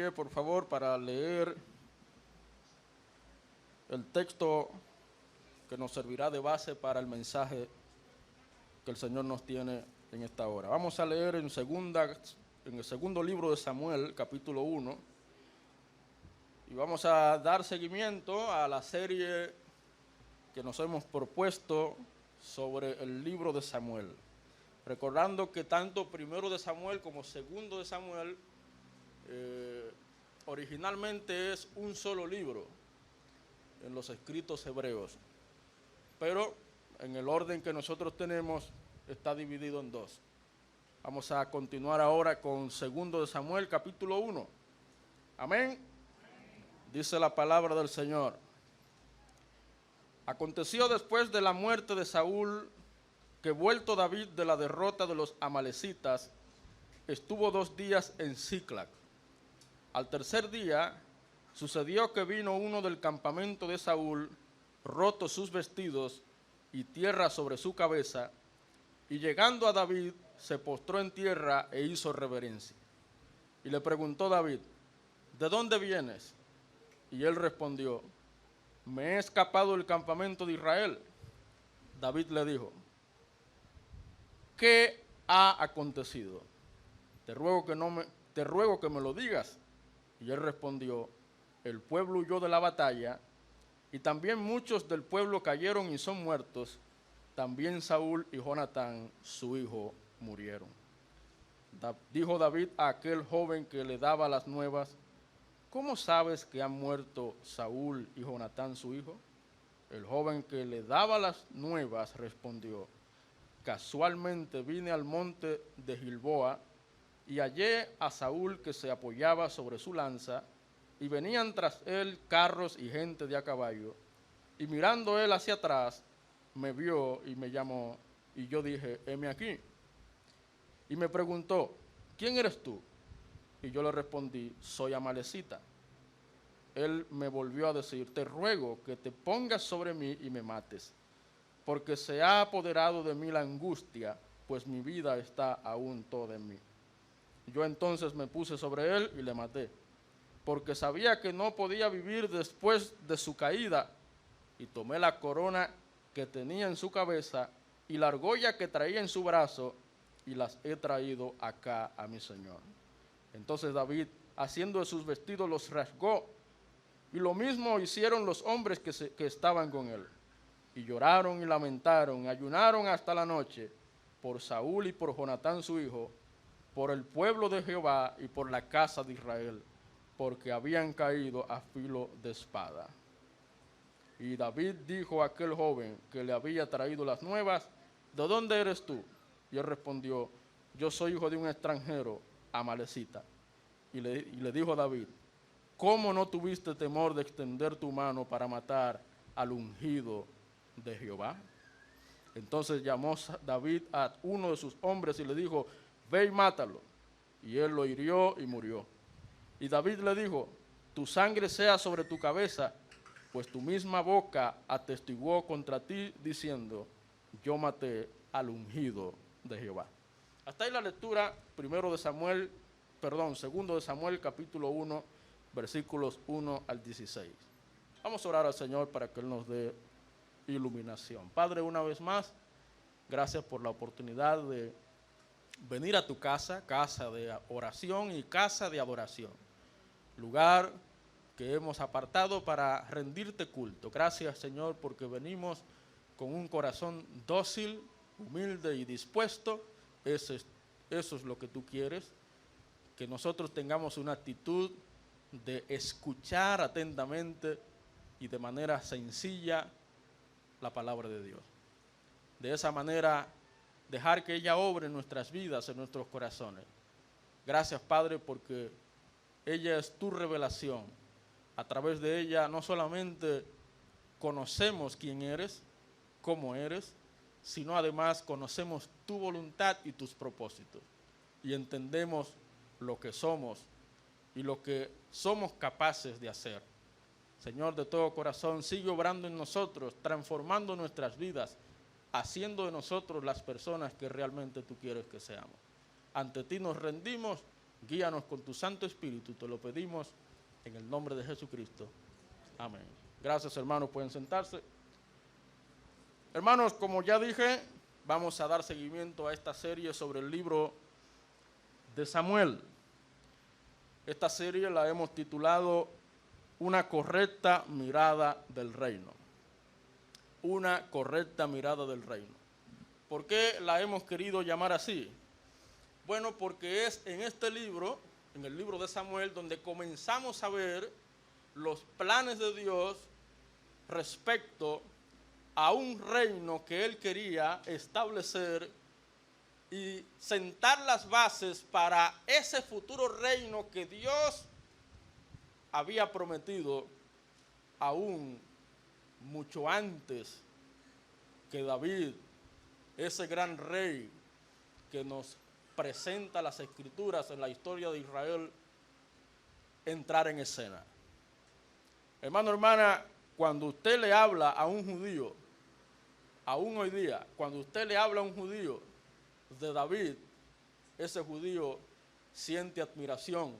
pie, por favor, para leer el texto que nos servirá de base para el mensaje que el Señor nos tiene en esta hora. Vamos a leer en el segundo libro de Samuel, capítulo 1, y vamos a dar seguimiento a la serie que nos hemos propuesto sobre el libro de Samuel. Recordando que tanto primero de Samuel como segundo de Samuel originalmente es un solo libro en los escritos hebreos, pero en el orden que nosotros tenemos está dividido en dos. Vamos a continuar ahora con segundo de Samuel, capítulo 1. Amén. Dice la palabra del Señor. Aconteció después de la muerte de Saúl que, vuelto David de la derrota de los amalecitas, estuvo 2 días en Siclag. Al tercer día sucedió que vino uno del campamento de Saúl, rotos sus vestidos y tierra sobre su cabeza, y llegando a David se postró en tierra e hizo reverencia. Y le preguntó David: ¿de dónde vienes? Y él respondió: me he escapado del campamento de Israel. David le dijo: ¿qué ha acontecido? Te ruego que me lo digas. Y él respondió: el pueblo huyó de la batalla, y también muchos del pueblo cayeron y son muertos. También Saúl y Jonatán, su hijo, murieron. Dijo David a aquel joven que le daba las nuevas: ¿cómo sabes que han muerto Saúl y Jonatán, su hijo? El joven que le daba las nuevas respondió: casualmente vine al monte de Gilboa y hallé a Saúl que se apoyaba sobre su lanza, y venían tras él carros y gente de a caballo. Y mirando él hacia atrás, me vio y me llamó, y yo dije: heme aquí. Y me preguntó: ¿quién eres tú? Y yo le respondí: soy amalecita. Él me volvió a decir: te ruego que te pongas sobre mí y me mates, porque se ha apoderado de mí la angustia, pues mi vida está aún toda en mí. Yo entonces me puse sobre él y le maté, porque sabía que no podía vivir después de su caída, y tomé la corona que tenía en su cabeza y la argolla que traía en su brazo, y las he traído acá a mi señor. Entonces David, haciendo de sus vestidos, los rasgó, y lo mismo hicieron los hombres que estaban con él. Y lloraron y lamentaron, y ayunaron hasta la noche, por Saúl y por Jonatán su hijo, por el pueblo de Jehová y por la casa de Israel, porque habían caído a filo de espada. Y David dijo a aquel joven que le había traído las nuevas: ¿de dónde eres tú? Y él respondió: yo soy hijo de un extranjero, amalecita. Y le dijo David: ¿cómo no tuviste temor de extender tu mano para matar al ungido de Jehová? Entonces llamó David a uno de sus hombres y le dijo: ve y mátalo. Y él lo hirió y murió. Y David le dijo: tu sangre sea sobre tu cabeza, pues tu misma boca atestiguó contra ti diciendo: yo maté al ungido de Jehová. Hasta ahí la lectura segundo de Samuel, capítulo 1, versículos 1 al 16. Vamos a orar al Señor para que Él nos dé iluminación. Padre, una vez más, gracias por la oportunidad de venir a tu casa, casa de oración y casa de adoración, lugar que hemos apartado para rendirte culto. Gracias, Señor, porque venimos con un corazón dócil, humilde y dispuesto. Eso es lo que tú quieres, que nosotros tengamos una actitud de escuchar atentamente y de manera sencilla la palabra de Dios. De esa manera, dejar que ella obre en nuestras vidas, en nuestros corazones. Gracias, Padre, porque ella es tu revelación. A través de ella no solamente conocemos quién eres, cómo eres, sino además conocemos tu voluntad y tus propósitos. Y entendemos lo que somos y lo que somos capaces de hacer. Señor, de todo corazón, sigue obrando en nosotros, transformando nuestras vidas, haciendo de nosotros las personas que realmente tú quieres que seamos. Ante ti nos rendimos, Guíanos con tu Santo Espíritu, te lo pedimos en el nombre de Jesucristo. Amén. Gracias, hermanos, pueden sentarse. Hermanos, como ya dije, vamos a dar seguimiento a esta serie sobre el libro de Samuel. Esta serie la hemos titulado Una correcta mirada del reino. Una correcta mirada del reino. ¿Por qué la hemos querido llamar así? Bueno, porque es en este libro, en el libro de Samuel, donde comenzamos a ver los planes de Dios respecto a un reino que Él quería establecer y sentar las bases para ese futuro reino que Dios había prometido aún mucho antes que David, ese gran rey que nos presenta las Escrituras en la historia de Israel, entrar en escena. Hermano, hermana, cuando usted le habla a un judío, aún hoy día, cuando usted le habla a un judío de David, ese judío siente admiración,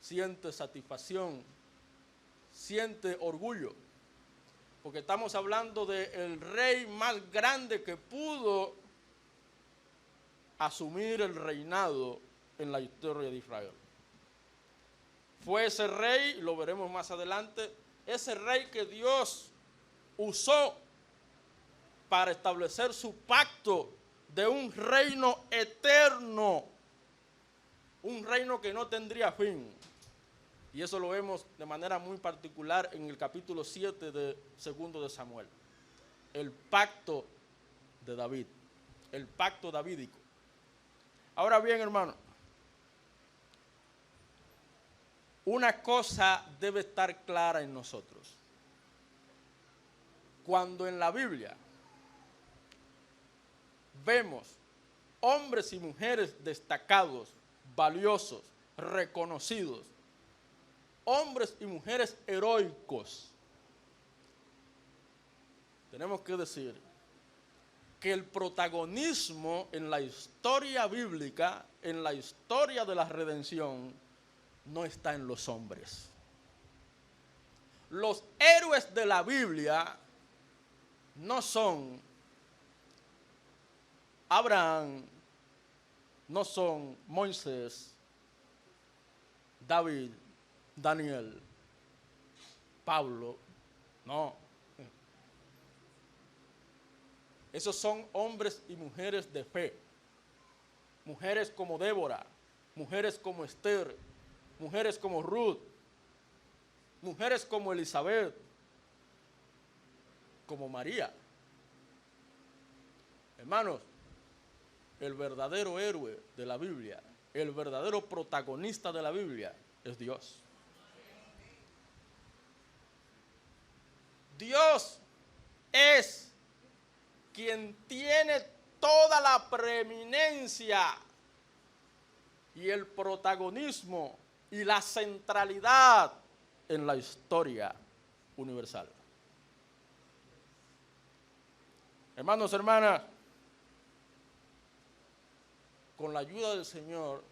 siente satisfacción, siente orgullo, porque estamos hablando del rey más grande que pudo asumir el reinado en la historia de Israel. Fue ese rey, lo veremos más adelante, ese rey que Dios usó para establecer su pacto de un reino eterno, un reino que no tendría fin. Y eso lo vemos de manera muy particular en el capítulo 7 de Segundo de Samuel. El pacto de David, el pacto davídico. Ahora bien, hermano, una cosa debe estar clara en nosotros. Cuando en la Biblia vemos hombres y mujeres destacados, valiosos, reconocidos, hombres y mujeres heroicos, tenemos que decir que el protagonismo en la historia bíblica, en la historia de la redención, no está en los hombres. Los héroes de la Biblia no son Abraham, no son Moisés, David, Daniel, Pablo, no. Esos son hombres y mujeres de fe. Mujeres como Débora, mujeres como Esther, mujeres como Ruth, mujeres como Elizabeth, como María. Hermanos, el verdadero héroe de la Biblia, el verdadero protagonista de la Biblia es Dios. Dios es quien tiene toda la preeminencia y el protagonismo y la centralidad en la historia universal. Hermanos, hermanas, con la ayuda del Señor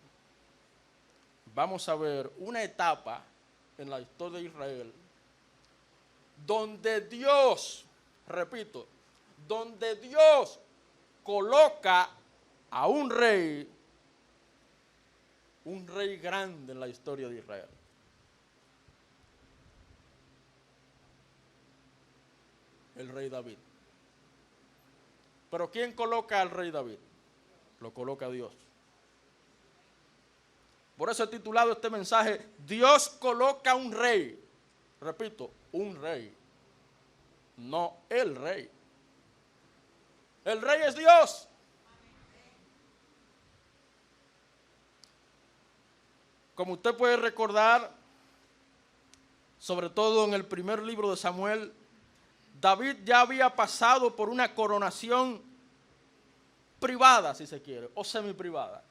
vamos a ver una etapa en la historia de Israel donde Dios, repito, donde Dios coloca a un rey grande en la historia de Israel. El rey David. Pero ¿quién coloca al rey David? Lo coloca Dios. Por eso he titulado este mensaje, Dios coloca un rey. Repito, un rey. No el rey. El rey es Dios. Como usted puede recordar, sobre todo en el primer libro de Samuel, David ya había pasado por una coronación privada, si se quiere, o semiprivada.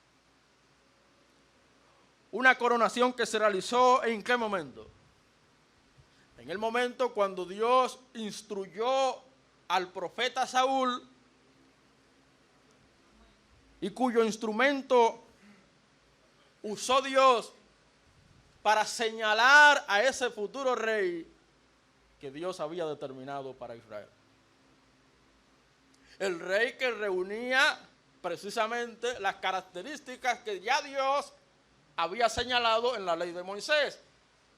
Una coronación que se realizó ¿en qué momento? En el momento cuando Dios instruyó al profeta Saúl y cuyo instrumento usó Dios para señalar a ese futuro rey que Dios había determinado para Israel. El rey que reunía precisamente las características que ya Dios había señalado en la ley de Moisés,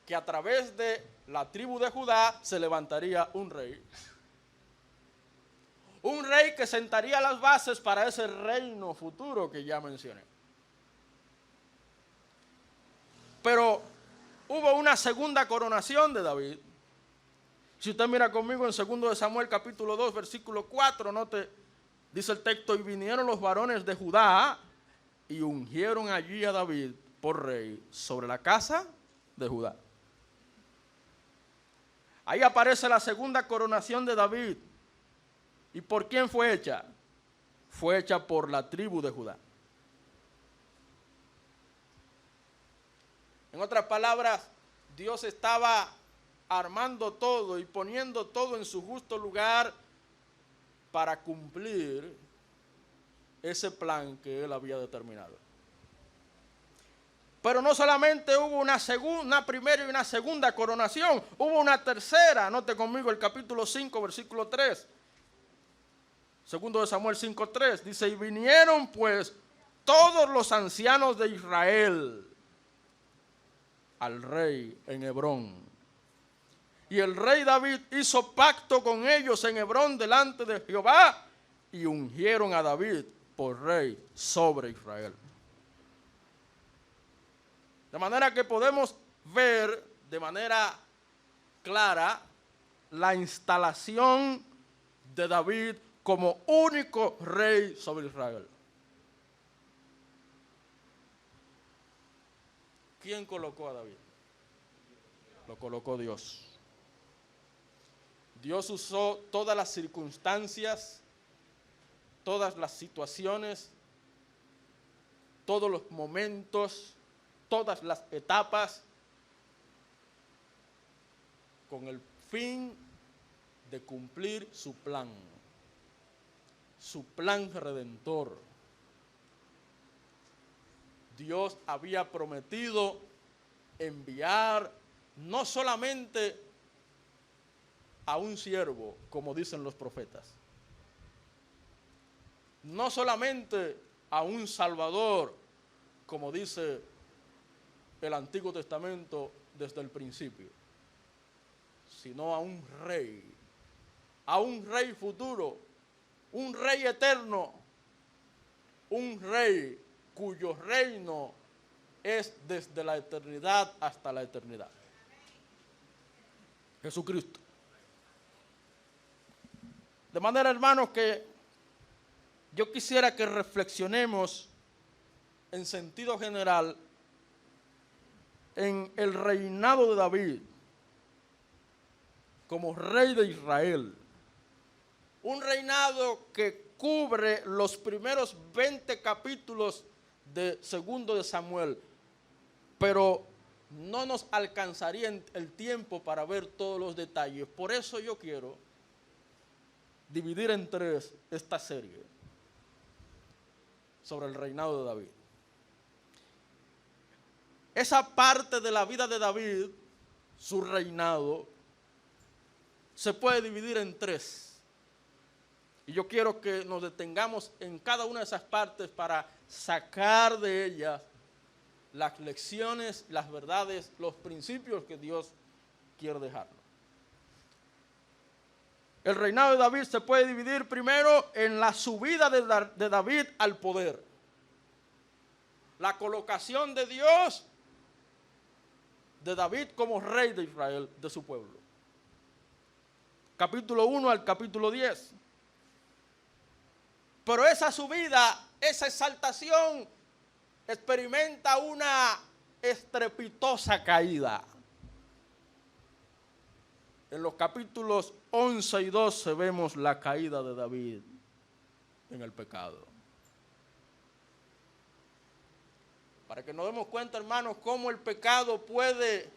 que a través de la tribu de Judá se levantaría un rey. Un rey que sentaría las bases para ese reino futuro que ya mencioné. Pero hubo una segunda coronación de David. Si usted mira conmigo en 2 de Samuel capítulo 2 versículo 4, note, dice el texto: y vinieron los varones de Judá y ungieron allí a David por rey sobre la casa de Judá. Ahí aparece la segunda coronación de David. ¿Y por quién fue hecha? Fue hecha por la tribu de Judá. En otras palabras, Dios estaba armando todo y poniendo todo en su justo lugar para cumplir ese plan que él había determinado. Pero no solamente hubo una primera y una segunda coronación, hubo una tercera. Note conmigo el capítulo 5, versículo 3. 2 de Samuel 5:3 dice: y vinieron pues todos los ancianos de Israel al rey en Hebrón. Y el rey David hizo pacto con ellos en Hebrón delante de Jehová y ungieron a David por rey sobre Israel. De manera que podemos ver de manera clara la instalación de David como único rey sobre Israel. ¿Quién colocó a David? Lo colocó Dios. Dios usó todas las circunstancias, todas las situaciones, todos los momentos, todas las etapas, con el fin de cumplir su plan redentor. Dios había prometido enviar no solamente a un siervo, como dicen los profetas, no solamente a un salvador, como dice el Antiguo Testamento desde el principio, sino a un rey futuro, un rey eterno, un rey cuyo reino es desde la eternidad hasta la eternidad. Jesucristo. De manera, hermanos, que yo quisiera que reflexionemos en sentido general en el reinado de David como rey de Israel. Un reinado que cubre los primeros 20 capítulos de 2 de Samuel, pero no nos alcanzaría el tiempo para ver todos los detalles. Por eso yo quiero dividir en tres esta serie sobre el reinado de David. Esa parte de la vida de David, su reinado, se puede dividir en tres. Y yo quiero que nos detengamos en cada una de esas partes para sacar de ellas las lecciones, las verdades, los principios que Dios quiere dejarnos. El reinado de David se puede dividir primero en la subida de David al poder. La colocación de Dios de David como rey de Israel, de su pueblo. Capítulo 1 al capítulo 10. Pero esa subida, esa exaltación, experimenta una estrepitosa caída. En los capítulos 11 y 12 vemos la caída de David en el pecado. Para que nos demos cuenta, hermanos, cómo el pecado puede,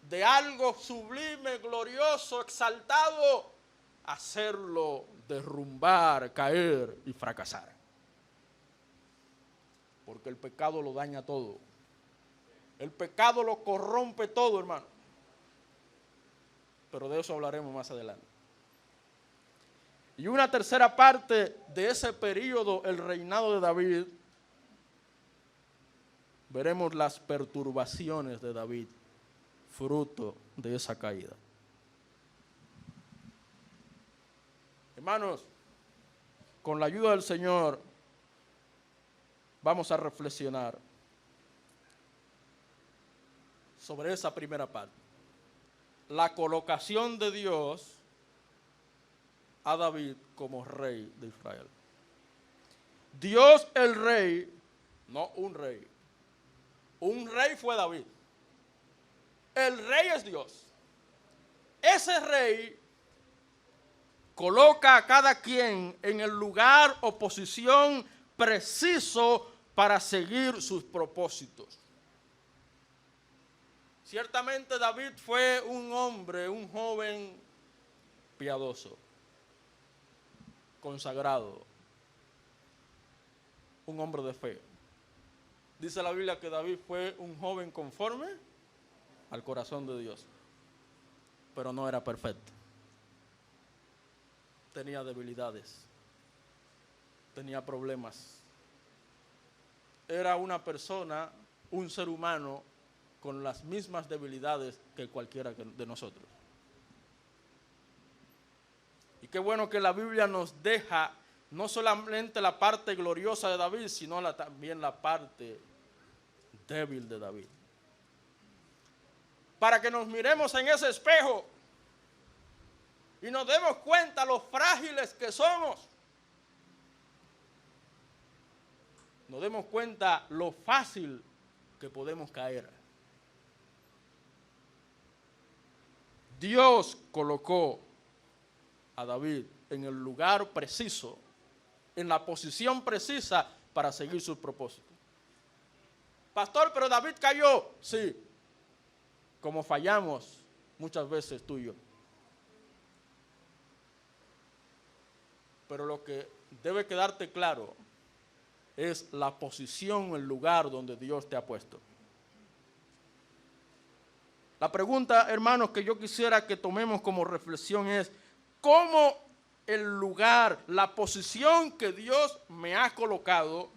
de algo sublime, glorioso, exaltado, hacerlo derrumbar, caer y fracasar. Porque el pecado lo daña todo. El pecado lo corrompe todo, hermano. Pero de eso hablaremos más adelante. Y una tercera parte de ese periodo, el reinado de David, veremos las perturbaciones de David, fruto de esa caída. Hermanos, con la ayuda del Señor, vamos a reflexionar sobre esa primera parte. La colocación de Dios a David como rey de Israel. Dios el rey, no un rey. Un rey fue David. El rey es Dios. Ese rey coloca a cada quien en el lugar o posición preciso para seguir sus propósitos. Ciertamente David fue un hombre, un joven piadoso, consagrado, un hombre de fe. Dice la Biblia que David fue un joven conforme al corazón de Dios, pero no era perfecto. Tenía debilidades, tenía problemas. Era una persona, un ser humano, con las mismas debilidades que cualquiera de nosotros. Y qué bueno que la Biblia nos deja no solamente la parte gloriosa de David, sino también la parte débil de David. Para que nos miremos en ese espejo y nos demos cuenta lo frágiles que somos. Nos demos cuenta lo fácil que podemos caer. Dios colocó a David en el lugar preciso, en la posición precisa para seguir sus propósitos. Pastor, pero David cayó. Sí, como fallamos muchas veces tú y yo. Pero lo que debe quedarte claro es la posición, el lugar donde Dios te ha puesto. La pregunta, hermanos, que yo quisiera que tomemos como reflexión es: ¿cómo el lugar, la posición que Dios me ha colocado,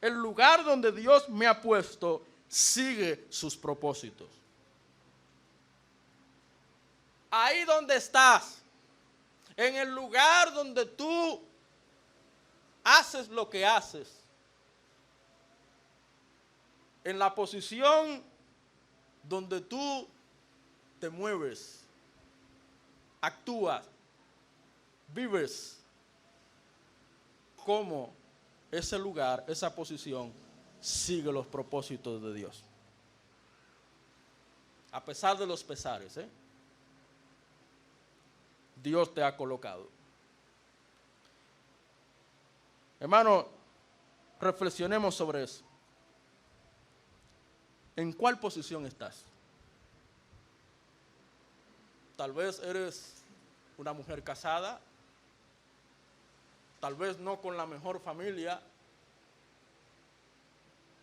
el lugar donde Dios me ha puesto, sigue sus propósitos? Ahí donde estás, en el lugar donde tú haces lo que haces, en la posición donde tú te mueves, actúas, vives, cómo ese lugar, esa posición sigue los propósitos de Dios. A pesar de los pesares, Dios te ha colocado. Hermano, reflexionemos sobre eso. ¿En cuál posición estás? Tal vez eres una mujer casada, tal vez no con la mejor familia,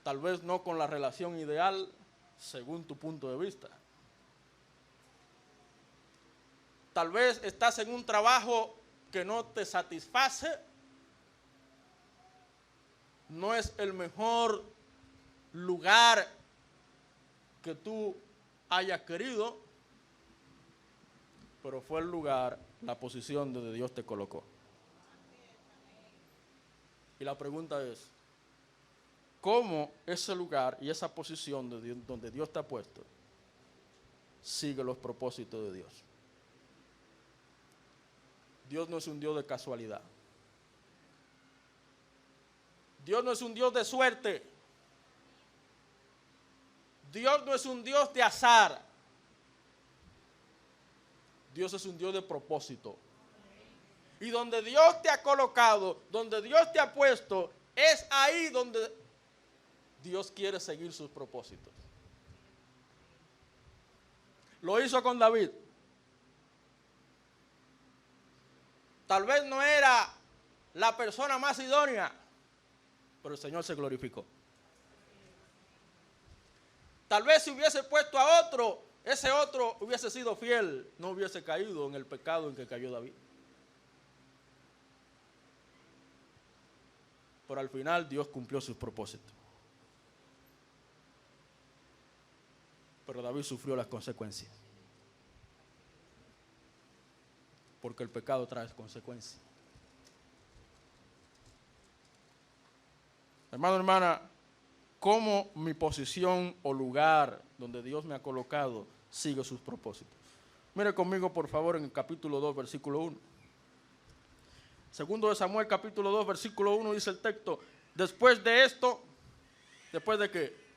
tal vez no con la relación ideal según tu punto de vista. Tal vez estás en un trabajo que no te satisface, no es el mejor lugar que tú hayas querido, pero fue el lugar, la posición donde Dios te colocó. Y la pregunta es: ¿cómo ese lugar y esa posición donde Dios te ha puesto sigue los propósitos de Dios? Dios no es un Dios de casualidad. Dios no es un Dios de suerte. Dios no es un Dios de azar. Dios es un Dios de propósito. Y donde Dios te ha colocado, donde Dios te ha puesto, es ahí donde Dios quiere seguir sus propósitos. Lo hizo con David. Tal vez no era la persona más idónea, pero el Señor se glorificó. Tal vez si hubiese puesto a otro, ese otro hubiese sido fiel, no hubiese caído en el pecado en que cayó David. Pero al final Dios cumplió sus propósitos. Pero David sufrió las consecuencias. Porque el pecado trae consecuencias. Hermano, hermana, ¿cómo mi posición o lugar donde Dios me ha colocado sigue sus propósitos? Mire conmigo, por favor, en el capítulo 2, versículo 1. Segundo de Samuel, capítulo 2, versículo 1, dice el texto: después de esto, ¿después de qué?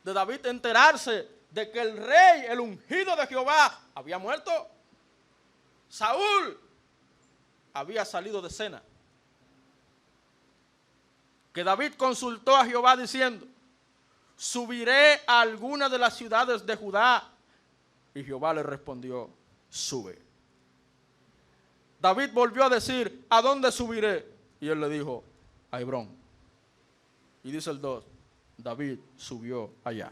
De David enterarse de que el rey, el ungido de Jehová, había muerto. Saúl había salido de cena. Que David consultó a Jehová diciendo: subiré a alguna de las ciudades de Judá. Y Jehová le respondió: sube. David volvió a decir: ¿a dónde subiré? Y él le dijo: a Hebrón. Y dice el 2: David subió allá.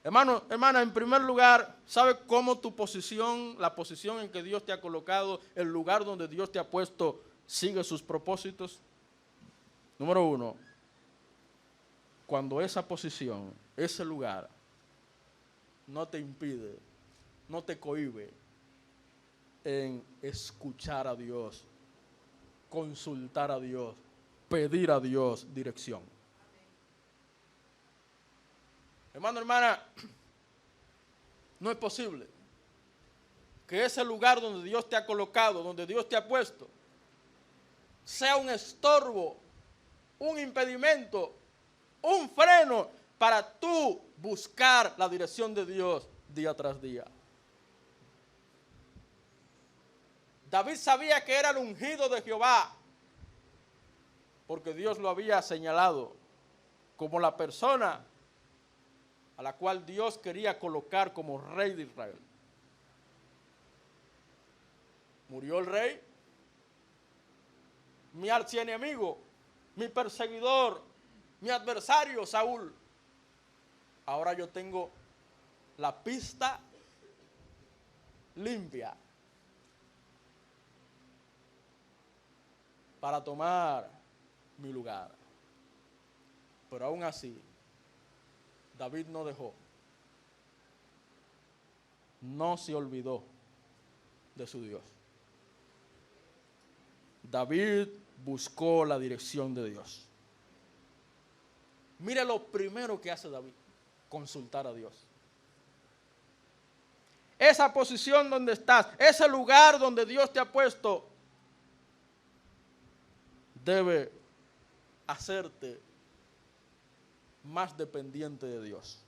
Hermano, hermana, en primer lugar, ¿sabe cómo tu posición, la posición en que Dios te ha colocado, el lugar donde Dios te ha puesto, sigue sus propósitos? Número 1, cuando esa posición, ese lugar, no te impide, no te cohíbe en escuchar a Dios, consultar a Dios, pedir a Dios dirección. Hermano, hermana, no es posible que ese lugar donde Dios te ha colocado, donde Dios te ha puesto, sea un estorbo, un impedimento, un freno para tú buscar la dirección de Dios día tras día. David sabía que era el ungido de Jehová, porque Dios lo había señalado como la persona a la cual Dios quería colocar como rey de Israel. Murió el rey, mi archienemigo, mi perseguidor, mi adversario Saúl. Ahora yo tengo la pista limpia para tomar mi lugar. Pero aún así, David no dejó, no se olvidó de su Dios. David buscó la dirección de Dios. Mire lo primero que hace David: consultar a Dios. Esa posición donde estás, ese lugar donde Dios te ha puesto, debe hacerte más dependiente de Dios.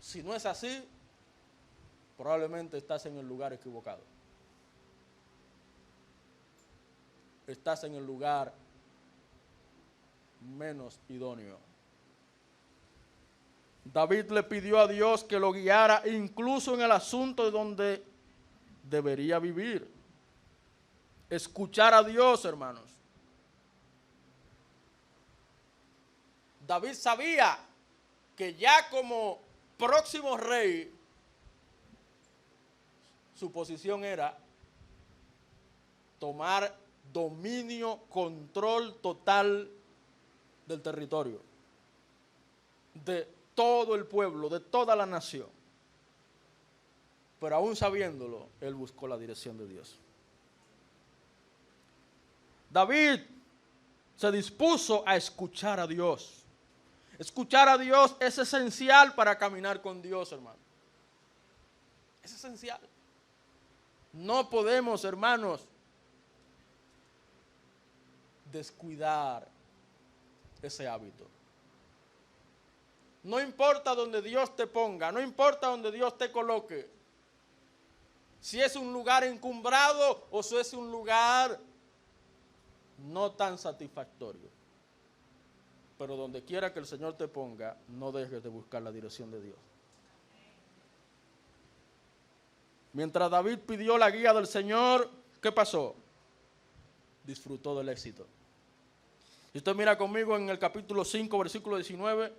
Si no es así, probablemente estás en el lugar equivocado. Estás en el lugar menos idóneo. David le pidió a Dios que lo guiara incluso en el asunto de donde debería vivir. Escuchar a Dios, hermanos. David sabía que ya como próximo rey, su posición era tomar dominio, control total del territorio, de todo el pueblo, de toda la nación. Pero aún sabiéndolo, él buscó la dirección de Dios. David se dispuso a escuchar a Dios. Escuchar a Dios es esencial para caminar con Dios, hermano. Es esencial. No podemos, hermanos, descuidar ese hábito. No importa donde Dios te ponga, no importa donde Dios te coloque. Si es un lugar encumbrado o si es un lugar no tan satisfactorio. Pero donde quiera que el Señor te ponga, no dejes de buscar la dirección de Dios. Mientras David pidió la guía del Señor, ¿qué pasó? Disfrutó del éxito. Si usted mira conmigo en el capítulo 5, versículo 19,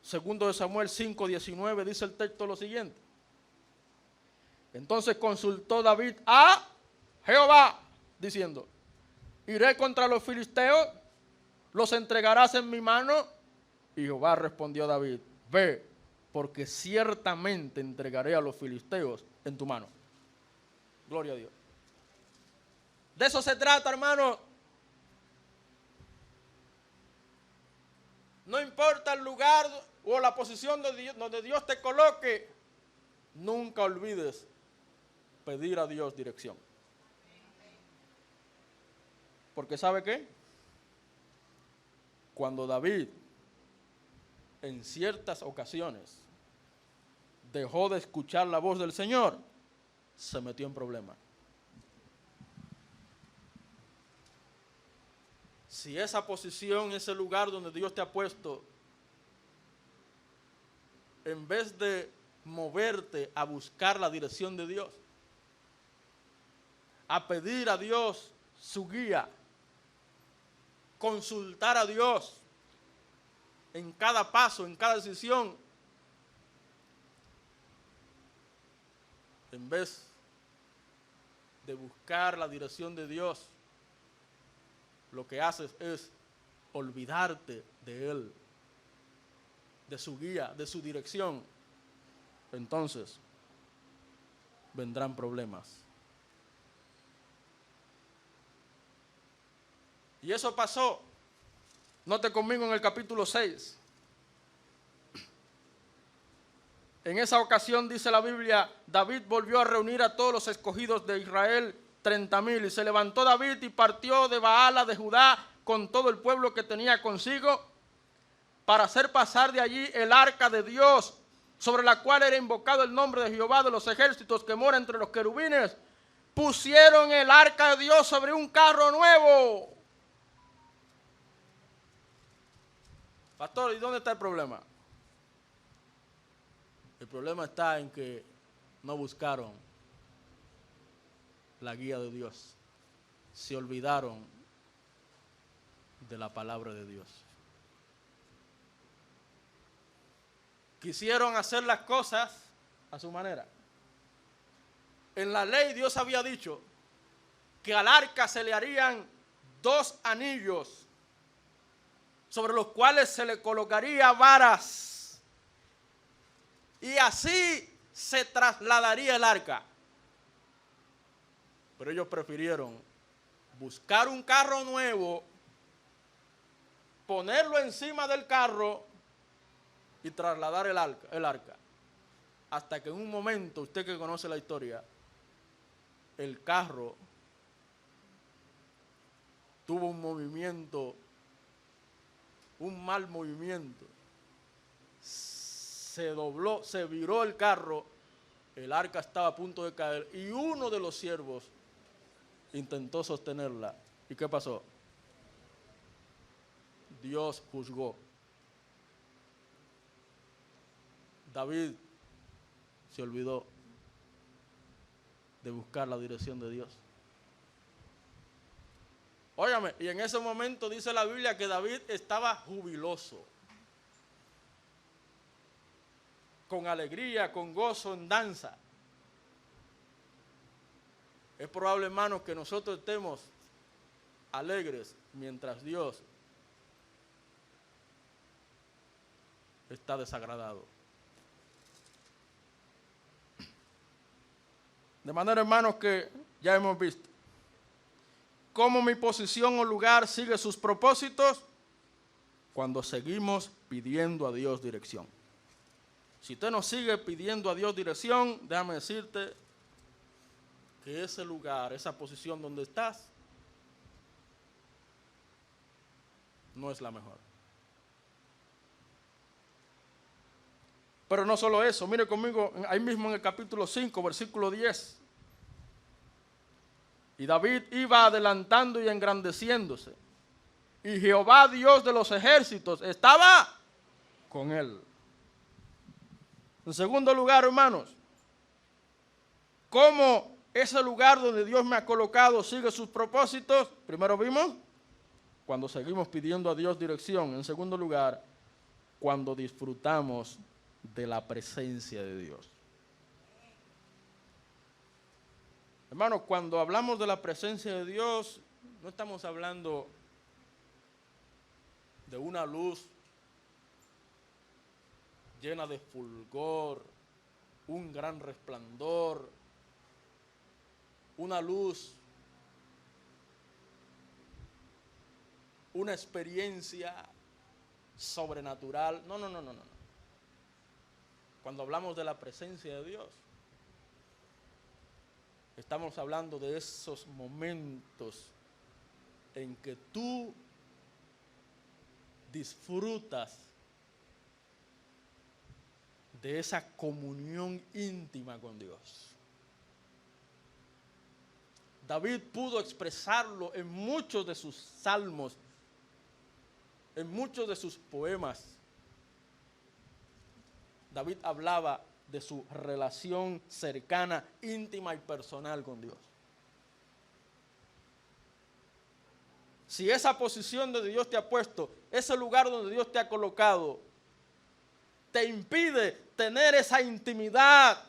segundo de Samuel 5, 19, dice el texto lo siguiente. Entonces consultó David a Jehová, diciendo, iré contra los filisteos, los entregarás en mi mano. Y Jehová respondió a David, ve, porque ciertamente entregaré a los filisteos en tu mano. Gloria a Dios. De eso se trata, hermano. No importa el lugar o la posición donde Dios te coloque, nunca olvides pedir a Dios dirección. Porque ¿sabe qué? Cuando David en ciertas ocasiones dejó de escuchar la voz del Señor, se metió en problemas. Si esa posición, ese lugar donde Dios te ha puesto, en vez de moverte a buscar la dirección de Dios, a pedir a Dios su guía, consultar a Dios en cada paso, en cada decisión, en vez de buscar la dirección de Dios, lo que haces es olvidarte de Él, de su guía, de su dirección. Entonces vendrán problemas. Y eso pasó. Note conmigo en el capítulo 6. En esa ocasión, dice la Biblia, David volvió a reunir a todos los escogidos de Israel, 30,000, y se levantó David y partió de Baala de Judá con todo el pueblo que tenía consigo para hacer pasar de allí el arca de Dios, sobre la cual era invocado el nombre de Jehová de los ejércitos que mora entre los querubines. Pusieron el arca de Dios sobre un carro nuevo. Pastor, ¿y dónde está el problema? El problema está en que no buscaron la guía de Dios. Se olvidaron de la palabra de Dios. Quisieron hacer las cosas a su manera. En la ley Dios había dicho que al arca se le harían 2 anillos sobre los cuales se le colocaría varas y así se trasladaría el arca. Pero ellos prefirieron buscar un carro nuevo, ponerlo encima del carro y trasladar el arca. Hasta que en un momento, usted que conoce la historia, el carro tuvo un movimiento, un mal movimiento. Se dobló, se viró el carro, el arca estaba a punto de caer y uno de los siervos intentó sostenerla. ¿Y qué pasó? Dios juzgó. David se olvidó de buscar la dirección de Dios. Óigame, y en ese momento dice la Biblia que David estaba jubiloso, con alegría, con gozo, en danza. Es probable, hermanos, que nosotros estemos alegres mientras Dios está desagradado. De manera, hermanos, que ya hemos visto cómo mi posición o lugar sigue sus propósitos cuando seguimos pidiendo a Dios dirección. Si usted no sigue pidiendo a Dios dirección, déjame decirte que ese lugar, esa posición donde estás, no es la mejor. Pero no solo eso, mire conmigo ahí mismo en el capítulo 5, versículo 10. Y David iba adelantando y engrandeciéndose, y Jehová Dios de los ejércitos estaba con él. En segundo lugar, hermanos, ¿cómo ese lugar donde Dios me ha colocado sigue sus propósitos? Primero vimos cuando seguimos pidiendo a Dios dirección. En segundo lugar, cuando disfrutamos de la presencia de Dios. Hermanos, cuando hablamos de la presencia de Dios, no estamos hablando de una luz llena de fulgor, un gran resplandor, una luz, una experiencia sobrenatural. No. Cuando hablamos de la presencia de Dios, estamos hablando de esos momentos en que tú disfrutas de esa comunión íntima con Dios. David pudo expresarlo en muchos de sus salmos, en muchos de sus poemas. David hablaba de su relación cercana, íntima y personal con Dios. Si esa posición donde Dios te ha puesto, ese lugar donde Dios te ha colocado, te impide tener esa intimidad,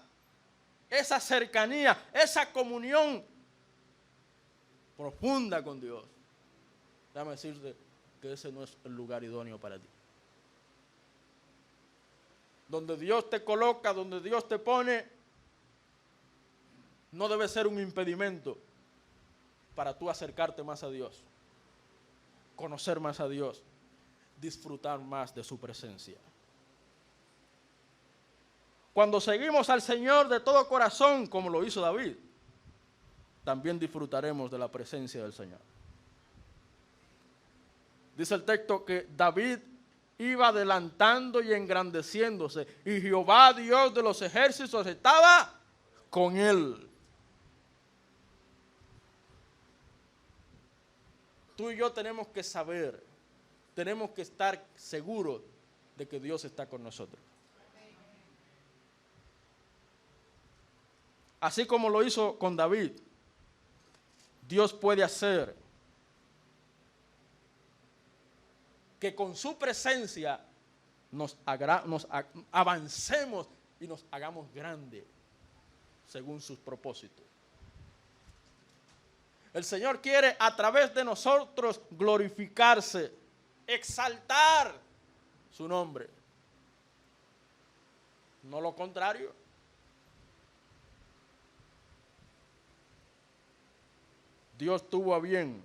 esa cercanía, esa comunión profunda con Dios, déjame decirte que ese no es el lugar idóneo para ti. Donde Dios te coloca, donde Dios te pone, no debe ser un impedimento para tú acercarte más a Dios, conocer más a Dios, disfrutar más de su presencia. Cuando seguimos al Señor de todo corazón, como lo hizo David, también disfrutaremos de la presencia del Señor. Dice el texto que David iba adelantando y engrandeciéndose, y Jehová, Dios de los ejércitos, estaba con él. Tú y yo tenemos que saber, tenemos que estar seguros de que Dios está con nosotros. Así como lo hizo con David, Dios puede hacer que con su presencia nos avancemos y nos hagamos grandes según sus propósitos. El Señor quiere a través de nosotros glorificarse, exaltar su nombre. No lo contrario. Dios tuvo a bien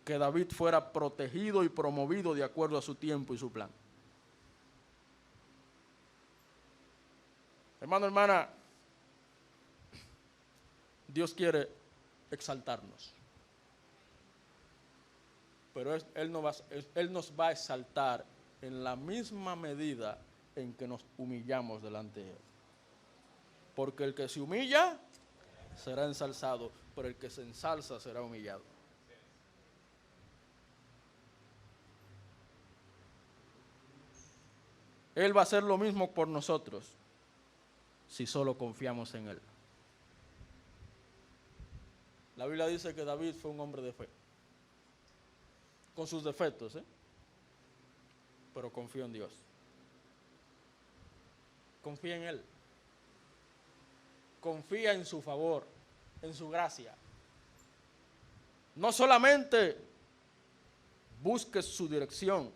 que David fuera protegido y promovido de acuerdo a su tiempo y su plan. Hermano, hermana, Dios quiere exaltarnos. Pero Él nos va a exaltar en la misma medida en que nos humillamos delante de Él. Porque el que se humilla será ensalzado, pero el que se ensalza será humillado. Él va a hacer lo mismo por nosotros si solo confiamos en Él. La Biblia dice que David fue un hombre de fe, con sus defectos, pero confió en Dios. Confía en Él. Confía en su favor, en su gracia. No solamente busques su dirección,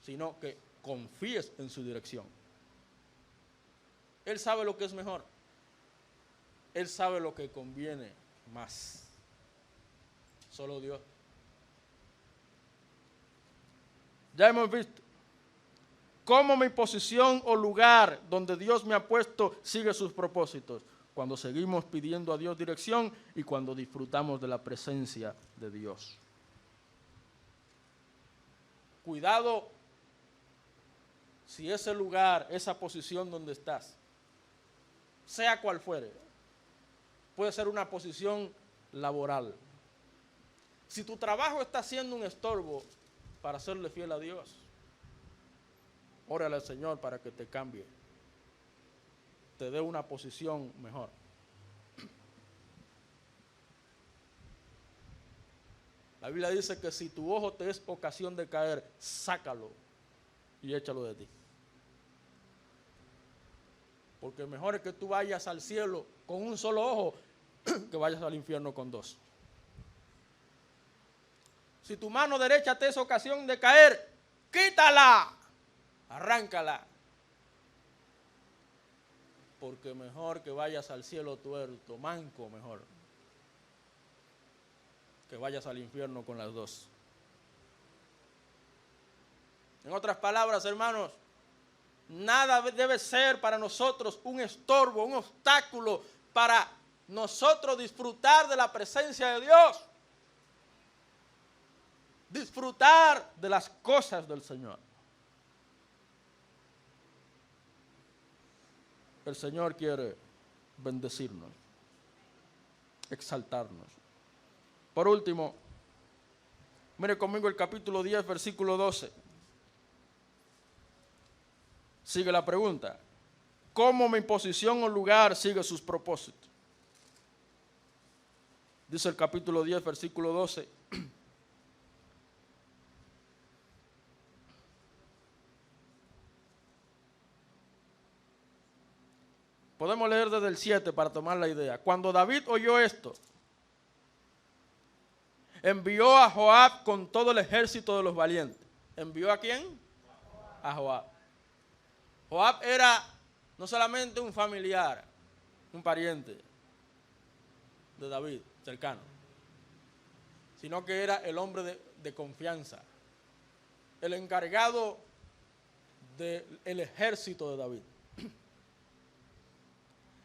sino que confíes en su dirección. Él sabe lo que es mejor. Él sabe lo que conviene más. Solo Dios. Ya hemos visto cómo mi posición o lugar donde Dios me ha puesto sigue sus propósitos. Cuando seguimos pidiendo a Dios dirección y cuando disfrutamos de la presencia de Dios. Cuidado si ese lugar, esa posición donde estás, sea cual fuere, puede ser una posición laboral. Si tu trabajo está siendo un estorbo para serle fiel a Dios, órale al Señor para que te cambie, te dé una posición mejor. La La Biblia dice que si tu ojo te es ocasión de caer, sácalo y échalo de ti. Porque mejor es que tú vayas al cielo con un solo ojo que vayas al infierno con dos. Si tu mano derecha te es ocasión de caer, quítala, arráncala. Porque mejor que vayas al cielo tuerto, manco mejor, que vayas al infierno con las dos. En otras palabras, hermanos, nada debe ser para nosotros un estorbo, un obstáculo para nosotros disfrutar de la presencia de Dios. Disfrutar de las cosas del Señor. El Señor quiere bendecirnos, exaltarnos. Por último, mire conmigo el capítulo 10, versículo 12. Sigue la pregunta. ¿Cómo mi posición o lugar sigue sus propósitos? Dice el capítulo 10, versículo 12. Podemos leer desde el 7 para tomar la idea. Cuando David oyó esto, envió a Joab con todo el ejército de los valientes. ¿Envió a quién? A Joab. Joab era no solamente un familiar, un pariente de David, cercano, sino que era el hombre de confianza, el encargado del ejército de David.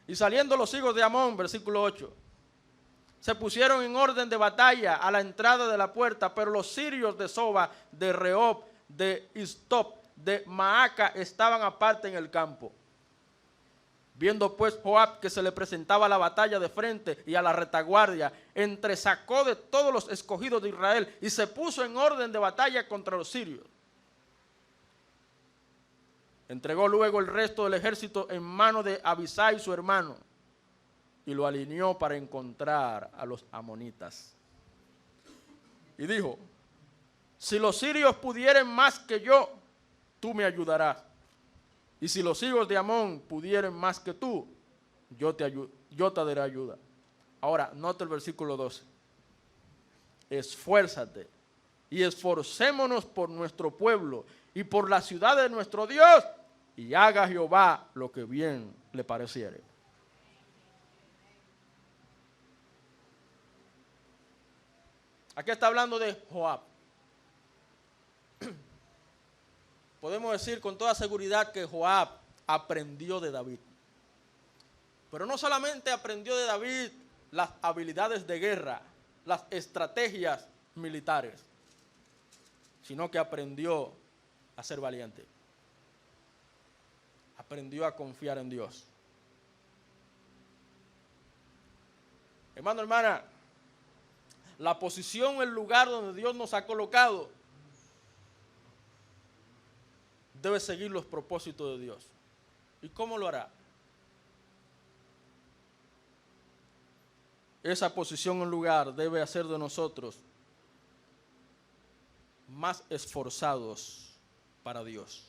Y saliendo los hijos de Amón, versículo 8, se pusieron en orden de batalla a la entrada de la puerta, pero los sirios de Soba, de Rehob, de Istop, de Maaca estaban aparte en el campo. Viendo pues Joab que se le presentaba la batalla de frente y a la retaguardia, entresacó de todos los escogidos de Israel y se puso en orden de batalla contra los sirios. Entregó luego el resto del ejército en mano de Abisai su hermano y lo alineó para encontrar a los amonitas. Y dijo: si los sirios pudieren más que yo, tú me ayudarás. Y si los hijos de Amón pudieren más que tú, yo te daré ayuda. Ahora, nota el versículo 12. Esfuérzate y esforcémonos por nuestro pueblo y por la ciudad de nuestro Dios, y haga Jehová lo que bien le pareciere. Aquí está hablando de Joab. Podemos decir con toda seguridad que Joab aprendió de David. Pero no solamente aprendió de David las habilidades de guerra, las estrategias militares, sino que aprendió a ser valiente. Aprendió a confiar en Dios. Hermano, hermana, la posición, el lugar donde Dios nos ha colocado, debe seguir los propósitos de Dios. ¿Y cómo lo hará? Esa posición o lugar debe hacer de nosotros más esforzados para Dios.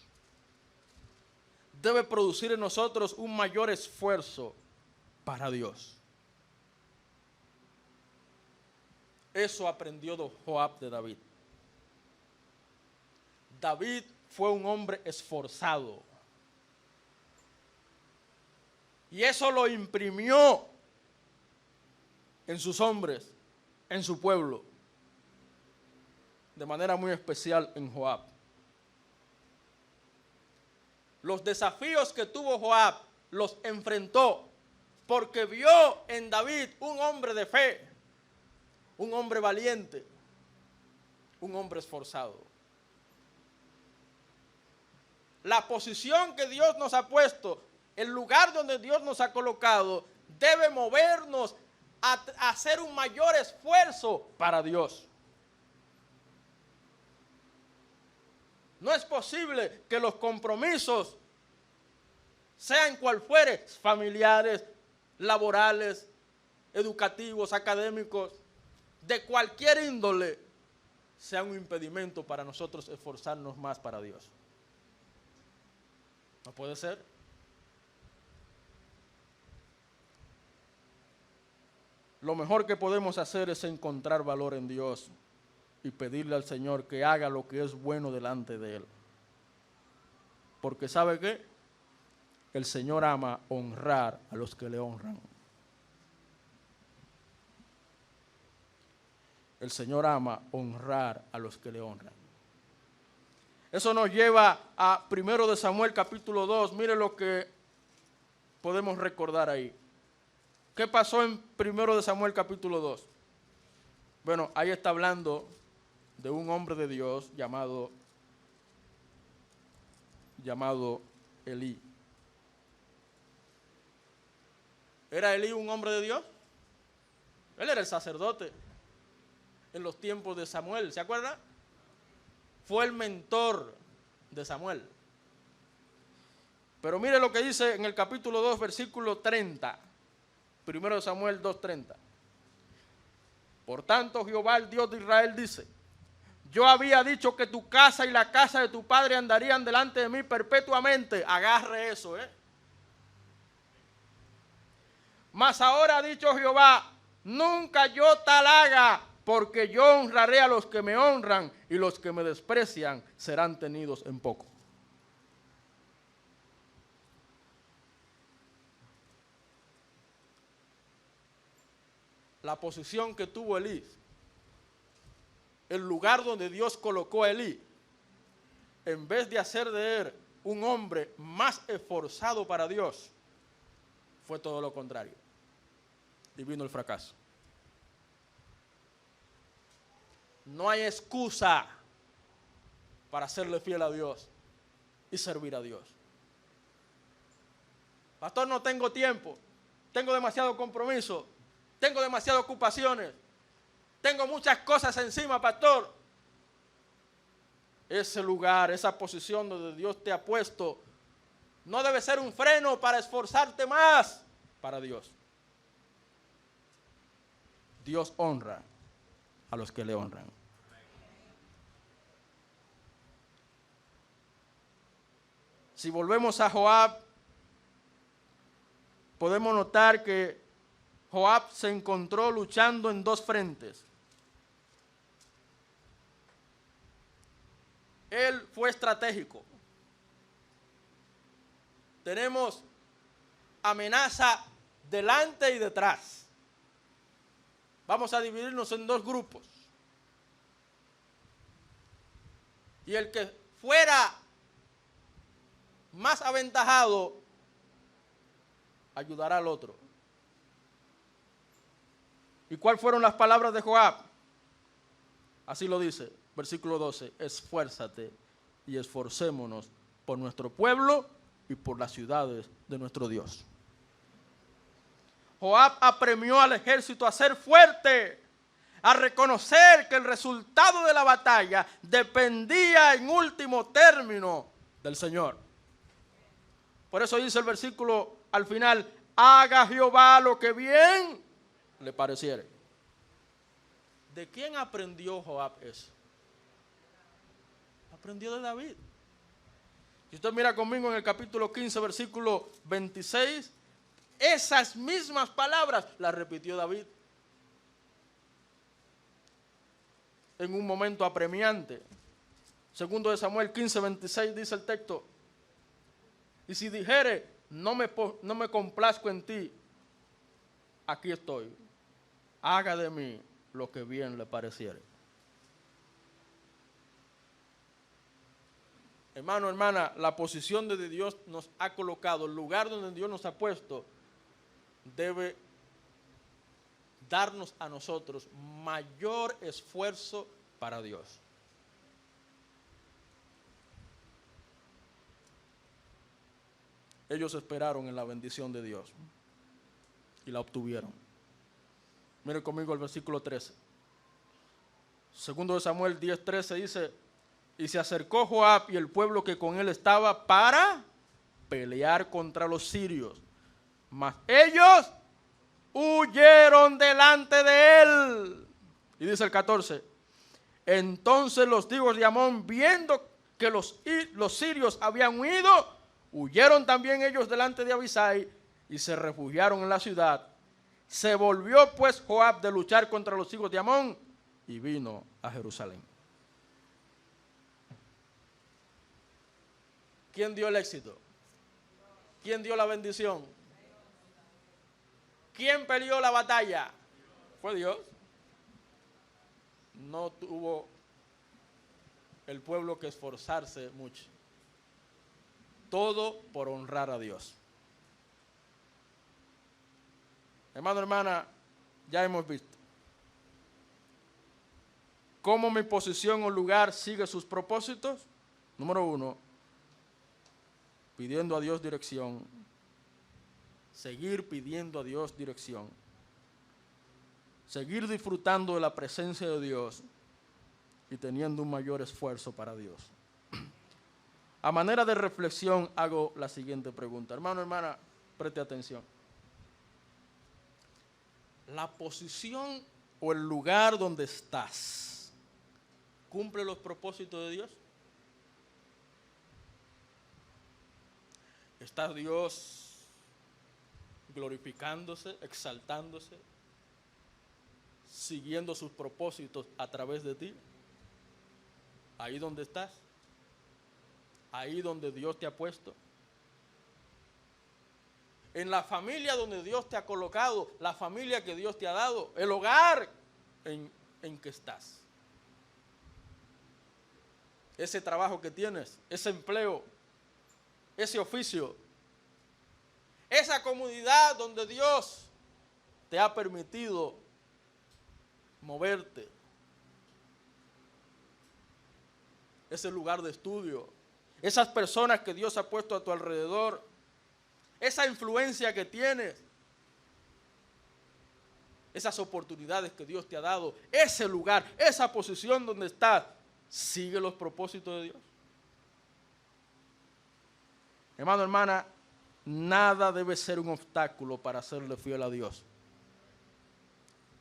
Debe producir en nosotros un mayor esfuerzo para Dios. Eso aprendió Joab de David. David fue un hombre esforzado. Y eso lo imprimió en sus hombres, en su pueblo. De manera muy especial en Joab. Los desafíos que tuvo Joab los enfrentó porque vio en David un hombre de fe, un hombre valiente, un hombre esforzado. La posición que Dios nos ha puesto, el lugar donde Dios nos ha colocado, debe movernos a hacer un mayor esfuerzo para Dios. No es posible que los compromisos, sean cual fuere, familiares, laborales, educativos, académicos, de cualquier índole, sea un impedimento para nosotros esforzarnos más para Dios. ¿No puede ser? Lo mejor que podemos hacer es encontrar valor en Dios y pedirle al Señor que haga lo que es bueno delante de Él. Porque ¿sabe qué? El Señor ama honrar a los que le honran. El Señor ama honrar a los que le honran. Eso nos lleva a 1 de Samuel capítulo 2. Mire lo que podemos recordar ahí. ¿Qué pasó en 1 de Samuel capítulo 2? Bueno, ahí está hablando de un hombre de Dios llamado Elí. ¿Era Elí un hombre de Dios? Él era el sacerdote en los tiempos de Samuel, ¿se acuerda? Fue el mentor de Samuel. Pero mire lo que dice en el capítulo 2, versículo 30. 1 Samuel 2:30. Por tanto, Jehová, el Dios de Israel, dice: yo había dicho que tu casa y la casa de tu padre andarían delante de mí perpetuamente. Agarre eso, Mas ahora ha dicho Jehová: nunca yo tal haga, porque yo honraré a los que me honran, y los que me desprecian serán tenidos en poco. La posición que tuvo Elí, el lugar donde Dios colocó a Elí, en vez de hacer de él un hombre más esforzado para Dios, fue todo lo contrario. Y vino el fracaso. No hay excusa para serle fiel a Dios y servir a Dios. Pastor, no tengo tiempo, tengo demasiado compromiso, tengo demasiadas ocupaciones, tengo muchas cosas encima, pastor. Ese lugar, esa posición donde Dios te ha puesto, no debe ser un freno para esforzarte más para Dios. Dios honra a los que le honran. Si volvemos a Joab, podemos notar que Joab se encontró luchando en dos frentes. Él fue estratégico. Tenemos amenaza delante y detrás. Vamos a dividirnos en dos grupos. Y el que fuera más aventajado ayudará al otro. ¿Y cuáles fueron las palabras de Joab? Así lo dice, versículo 12: esfuérzate y esforcémonos por nuestro pueblo y por las ciudades de nuestro Dios. Joab apremió al ejército a ser fuerte, a reconocer que el resultado de la batalla dependía en último término del Señor. Por eso dice el versículo al final: haga Jehová lo que bien le pareciere. ¿De quién aprendió Joab eso? Aprendió de David. Si usted mira conmigo en el capítulo 15, versículo 26, esas mismas palabras las repitió David en un momento apremiante. Segundo de Samuel 15, 26 dice el texto: y si dijere, no me complazco en ti, aquí estoy, haga de mí lo que bien le pareciere. Hermano, hermana, la posición donde Dios nos ha colocado, el lugar donde Dios nos ha puesto, debe darnos a nosotros mayor esfuerzo para Dios. Ellos esperaron en la bendición de Dios y la obtuvieron. Mire conmigo el versículo 13. Segundo de Samuel 10:13 dice: y se acercó Joab y el pueblo que con él estaba para pelear contra los sirios, mas ellos huyeron delante de él. Y dice el 14: Entonces los hijos de Amón, viendo que los sirios habían huido, huyeron también ellos delante de Abisai y se refugiaron en la ciudad. Se volvió pues Joab de luchar contra los hijos de Amón y vino a Jerusalén. ¿Quién dio el éxito? ¿Quién dio la bendición? ¿Quién peleó la batalla? Fue Dios. No tuvo el pueblo que esforzarse mucho. Todo por honrar a Dios. Hermano, hermana, ya hemos visto cómo mi posición o lugar sigue sus propósitos. Número 1, pidiendo a Dios dirección. Seguir pidiendo a Dios dirección. Seguir disfrutando de la presencia de Dios y teniendo un mayor esfuerzo para Dios. A manera de reflexión hago la siguiente pregunta. Hermano, hermana, preste atención. La posición o el lugar donde estás, ¿cumple los propósitos de Dios? ¿Está Dios glorificándose, exaltándose, siguiendo sus propósitos a través de ti? Ahí donde estás, ahí donde Dios te ha puesto, en la familia donde Dios te ha colocado, la familia que Dios te ha dado, el hogar en que estás, ese trabajo que tienes, ese empleo, ese oficio, esa comunidad donde Dios te ha permitido moverte, ese lugar de estudio, esas personas que Dios ha puesto a tu alrededor, esa influencia que tienes, esas oportunidades que Dios te ha dado, ese lugar, esa posición donde estás, ¿sigue los propósitos de Dios? Hermano, hermana, nada debe ser un obstáculo para serle fiel a Dios,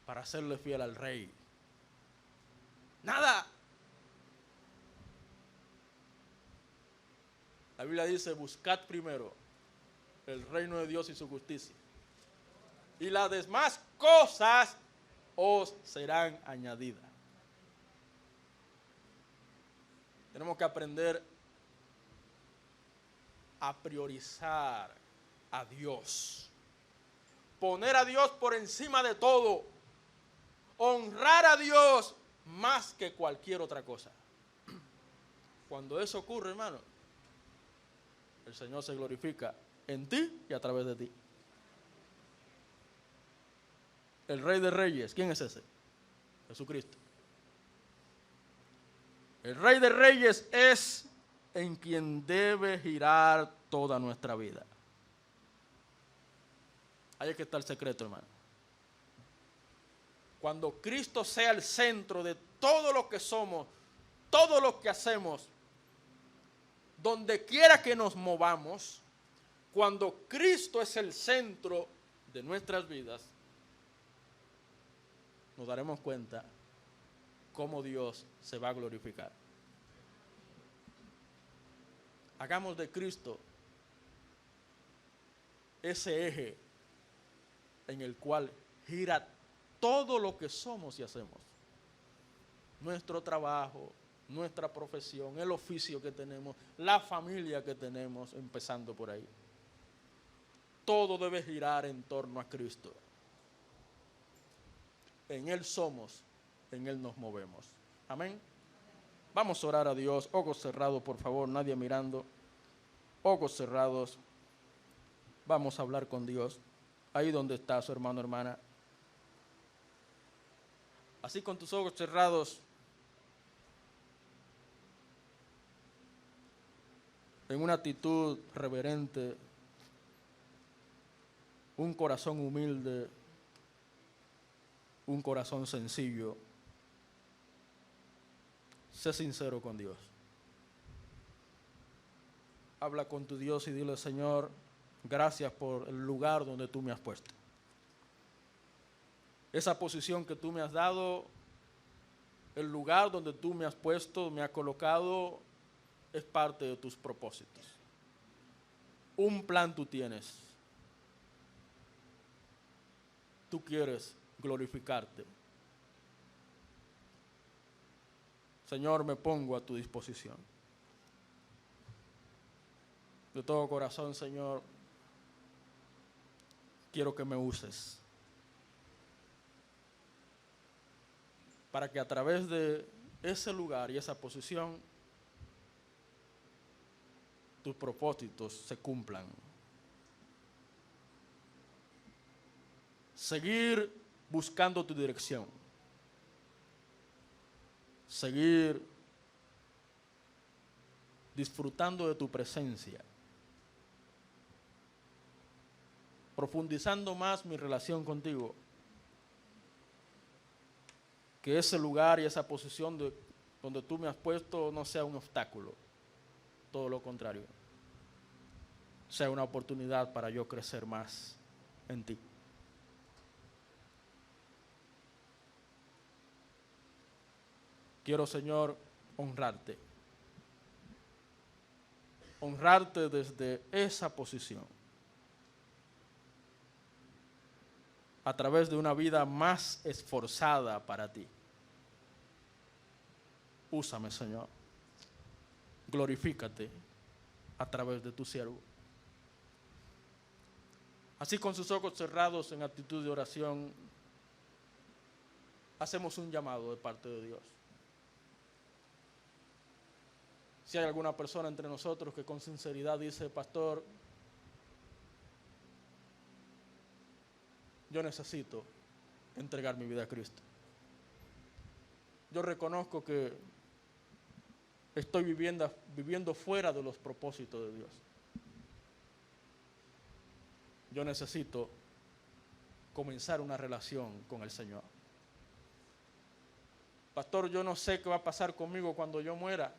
para serle fiel al Rey. Nada. La Biblia dice, buscad primero el reino de Dios y su justicia, y las demás cosas os serán añadidas. Tenemos que aprender a priorizar a Dios, poner a Dios por encima de todo, honrar a Dios más que cualquier otra cosa. Cuando eso ocurre, hermano, el Señor se glorifica en ti y a través de ti. El Rey de Reyes, ¿quién es ese? Jesucristo. El Rey de Reyes es en quien debe girar toda nuestra vida. Ahí es que está el secreto, hermano. Cuando Cristo sea el centro de todo lo que somos, todo lo que hacemos, donde quiera que nos movamos, cuando Cristo es el centro de nuestras vidas, nos daremos cuenta cómo Dios se va a glorificar. Hagamos de Cristo ese eje en el cual gira todo lo que somos y hacemos. Nuestro trabajo, nuestra profesión, el oficio que tenemos, la familia que tenemos, empezando por ahí. Todo debe girar en torno a Cristo. En Él somos, en Él nos movemos. Amén. Vamos a orar a Dios. Ojos cerrados, por favor, nadie mirando. Ojos cerrados. Vamos a hablar con Dios. Ahí donde está su hermano, hermana. Así con tus ojos cerrados. En una actitud reverente. Un corazón humilde. Un corazón sencillo. Sé sincero con Dios. Habla con tu Dios y dile, Señor, gracias por el lugar donde tú me has puesto. Esa posición que tú me has dado, el lugar donde tú me has puesto, me has colocado, es parte de tus propósitos. Un plan tú tienes. Tú quieres glorificarte. Señor, me pongo a tu disposición. De todo corazón, Señor, quiero que me uses para que a través de ese lugar y esa posición tus propósitos se cumplan. Seguir buscando tu dirección. Seguir disfrutando de tu presencia. Profundizando más mi relación contigo. Que ese lugar y esa posición donde tú me has puesto no sea un obstáculo. Todo lo contrario. Sea una oportunidad para yo crecer más en ti. Quiero, Señor, honrarte. Honrarte desde esa posición. A través de una vida más esforzada para ti. Úsame, Señor. Glorifícate a través de tu siervo. Así, con sus ojos cerrados en actitud de oración, hacemos un llamado de parte de Dios. Si hay alguna persona entre nosotros que con sinceridad dice: pastor, yo necesito entregar mi vida a Cristo. Yo reconozco que estoy viviendo fuera de los propósitos de Dios. Yo necesito comenzar una relación con el Señor. Pastor, yo no sé qué va a pasar conmigo cuando yo muera.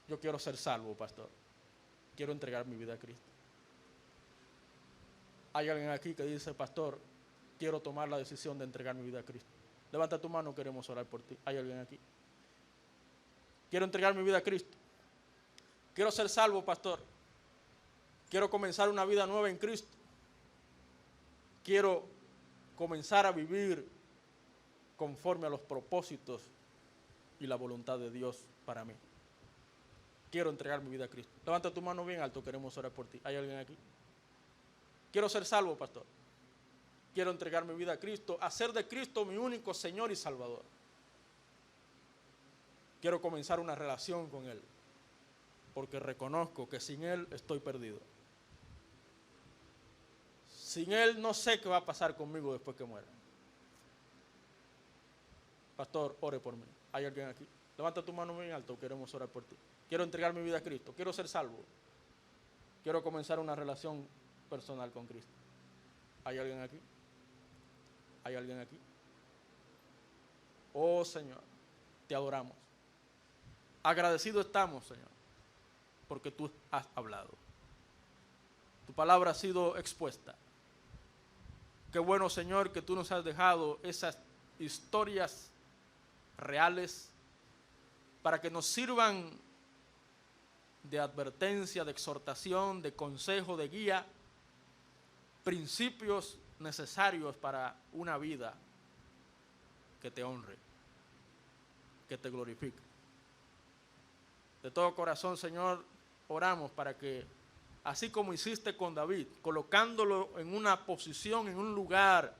Yo quiero ser salvo, pastor. Quiero entregar mi vida a Cristo. Hay alguien aquí que dice: pastor, quiero tomar la decisión de entregar mi vida a Cristo. Levanta tu mano, queremos orar por ti. Hay alguien aquí. Quiero entregar mi vida a Cristo. Quiero ser salvo, pastor. Quiero comenzar una vida nueva en Cristo. Quiero comenzar a vivir conforme a los propósitos y la voluntad de Dios para mí. Quiero entregar mi vida a Cristo. Levanta tu mano bien alto, queremos orar por ti. ¿Hay alguien aquí? Quiero ser salvo, pastor. Quiero entregar mi vida a Cristo, hacer de Cristo mi único Señor y Salvador. Quiero comenzar una relación con Él, porque reconozco que sin Él estoy perdido. Sin Él no sé qué va a pasar conmigo después que muera. Pastor, ore por mí. ¿Hay alguien aquí? Levanta tu mano bien alto, queremos orar por ti. Quiero entregar mi vida a Cristo, quiero ser salvo. Quiero comenzar una relación personal con Cristo. ¿Hay alguien aquí? ¿Hay alguien aquí? Oh Señor, te adoramos. Agradecidos estamos, Señor, porque tú has hablado. Tu palabra ha sido expuesta. Qué bueno, Señor, que tú nos has dejado esas historias reales para que nos sirvan de advertencia, de exhortación, de consejo, de guía, principios necesarios para una vida que te honre, que te glorifique. De todo corazón, Señor, oramos para que, así como hiciste con David, colocándolo en una posición, en un lugar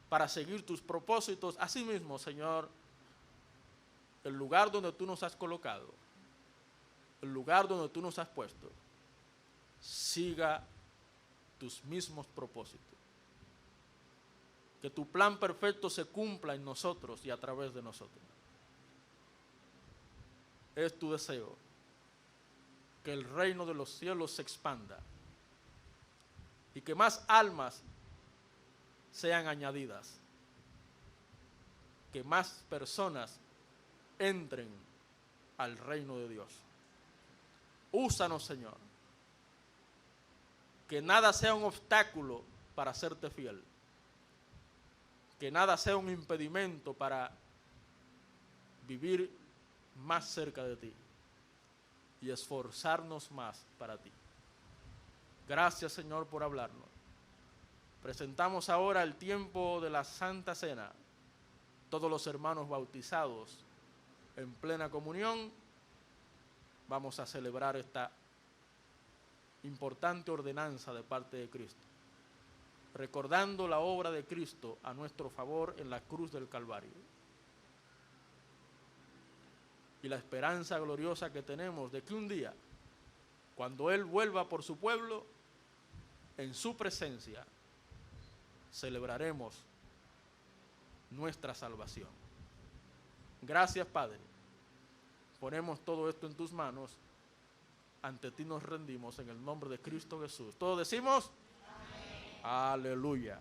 para seguir tus propósitos, así mismo, Señor, el lugar donde tú nos has colocado, el lugar donde tú nos has puesto, siga tus mismos propósitos. Que tu plan perfecto se cumpla en nosotros y a través de nosotros. Es tu deseo que el reino de los cielos se expanda y que más almas sean añadidas, que más personas entren al reino de Dios. Úsanos, Señor, que nada sea un obstáculo para serte fiel, que nada sea un impedimento para vivir más cerca de ti y esforzarnos más para ti. Gracias, Señor, por hablarnos. Presentamos ahora el tiempo de la Santa Cena. Todos los hermanos bautizados en plena comunión, vamos a celebrar esta importante ordenanza de parte de Cristo, recordando la obra de Cristo a nuestro favor en la cruz del Calvario y la esperanza gloriosa que tenemos de que un día, cuando Él vuelva por su pueblo, en su presencia, celebraremos nuestra salvación. Gracias, Padre. Ponemos todo esto en tus manos. Ante ti nos rendimos en el nombre de Cristo Jesús. Todos decimos, amén. Aleluya.